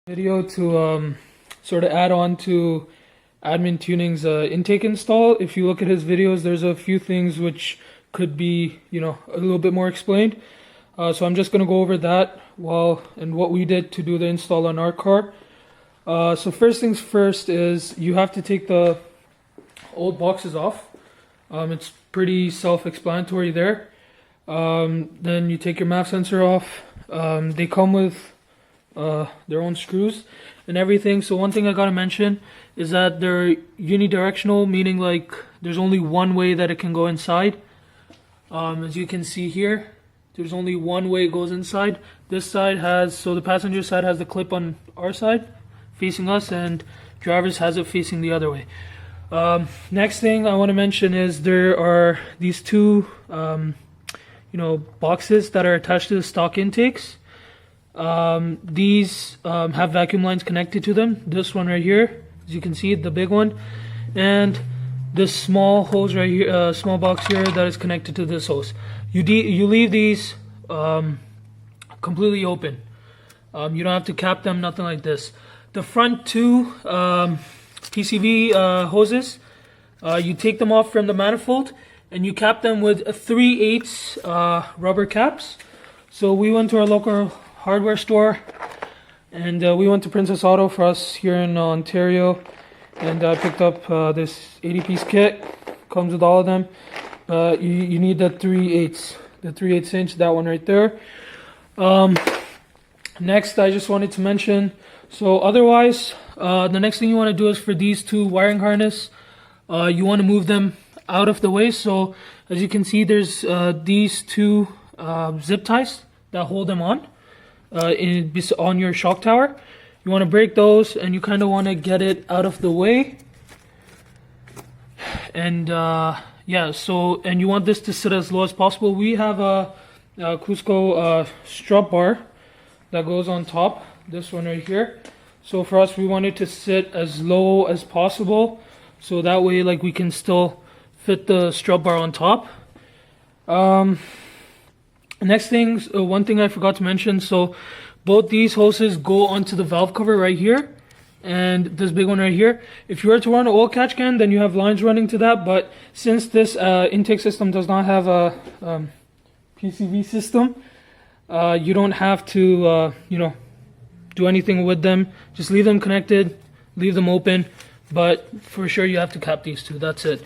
Video to sort of add on to Admintuning's intake install. If you look at his videos, there's a few things which could be, a little bit more explained. So I'm just going to go over that and what we did to do the install on our car. So first things first is you have to take the old boxes off. It's pretty self-explanatory there. Then you take your MAF sensor off. They come with their own screws and everything. So one thing I gotta mention is that they're unidirectional, meaning like there's only one way that it can go inside. As you can see here, there's only one way it goes inside. This side so the passenger side has the clip on our side facing us, and driver's has it facing the other way. Next thing I want to mention is there are these two boxes that are attached to the stock intakes. These have vacuum lines connected to them. This one right here, as you can see, the big one, and this small hose right here, small box here that is connected to this hose. You leave these completely open. You don't have to cap them, nothing like this. The front two PCV hoses, you take them off from the manifold and you cap them with 3/8 rubber caps. So we went to our local hardware store and we went to Princess Auto for us here in Ontario, and I picked up this 80-piece kit. Comes with all of them. You need the 3/8 inch, that one right there. Next, I just wanted to mention, so otherwise, the next thing you want to do is for these two wiring harness, you want to move them out of the way. So as you can see, there's these two zip ties that hold them on your shock tower. You want to break those, and you kind of want to get it out of the way. And and you want this to sit as low as possible. We have a Cusco strut bar that goes on top, this one right here. So for us, we want it to sit as low as possible, so that way like we can still fit the strut bar on top. Next thing, one thing I forgot to mention, so both these hoses go onto the valve cover right here, and this big one right here. If you were to run an oil catch can, then you have lines running to that, but since this intake system does not have a PCV system, you don't have to do anything with them. Just leave them connected, leave them open, but for sure you have to cap these two. That's it.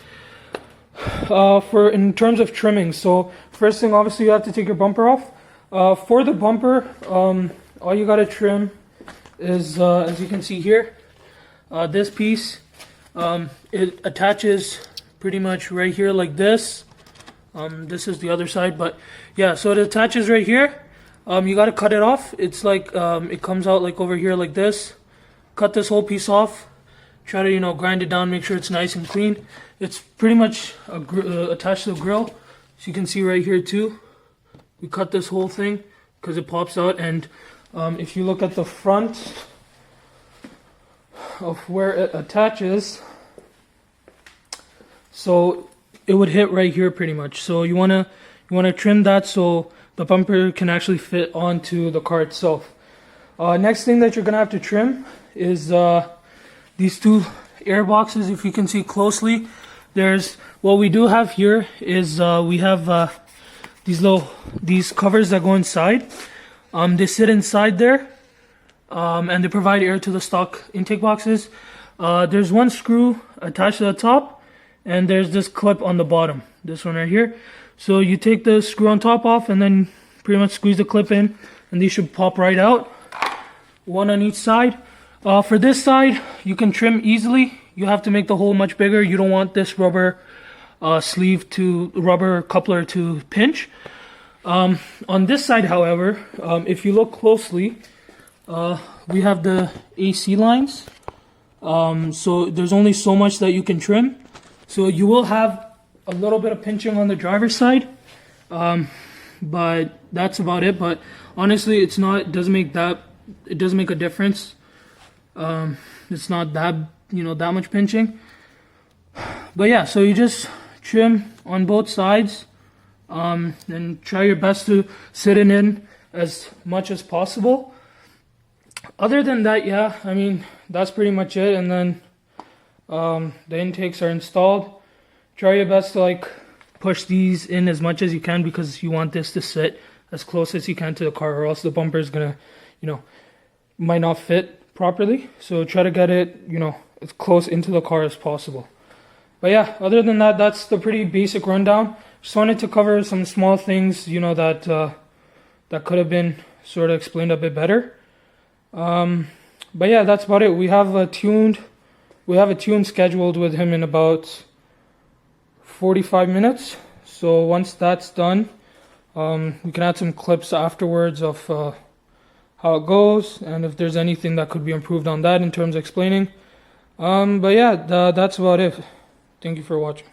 In terms of trimming, so first thing, obviously you have to take your bumper off. For the bumper, all you gotta trim is, as you can see here, this piece. It attaches pretty much right here like this. This is the other side, but yeah, so it attaches right here. You got to cut it off. It's like it comes out like over here like this. Cut this whole piece off. Try to grind it down, make sure it's nice and clean. It's pretty much attached to the grill, so you can see right here too. We cut this whole thing because it pops out, and if you look at the front of where it attaches, so it would hit right here pretty much. So you wanna trim that so the bumper can actually fit onto the car itself. Next thing that you're gonna have to trim is these two air boxes. If you can see closely, what we do have here is we have these covers that go inside. They sit inside there, and they provide air to the stock intake boxes. There's one screw attached to the top, and there's this clip on the bottom, this one right here. So you take the screw on top off and then pretty much squeeze the clip in, and these should pop right out. One on each side. For this side, you can trim easily. You have to make the hole much bigger. You don't want this rubber rubber coupler to pinch. On this side, however, if you look closely, we have the AC lines. So there's only so much that you can trim. So you will have a little bit of pinching on the driver's side, but that's about it. But honestly, it doesn't make a difference. It's not that that much pinching. But yeah, so you just trim on both sides, and try your best to sit it in as much as possible. Other than that, yeah, I mean, that's pretty much it. And then the intakes are installed. Try your best to like push these in as much as you can, because you want this to sit as close as you can to the car, or else the bumper is gonna, might not fit properly. So try to get it, as close into the car as possible. But yeah, other than that, that's the pretty basic rundown. Just wanted to cover some small things, that could have been sort of explained a bit better. But yeah, that's about it. We have a tune scheduled with him in about 45 minutes. So once that's done, we can add some clips afterwards of how it goes, and if there's anything that could be improved on that in terms of explaining. But yeah, that's about it. Thank you for watching.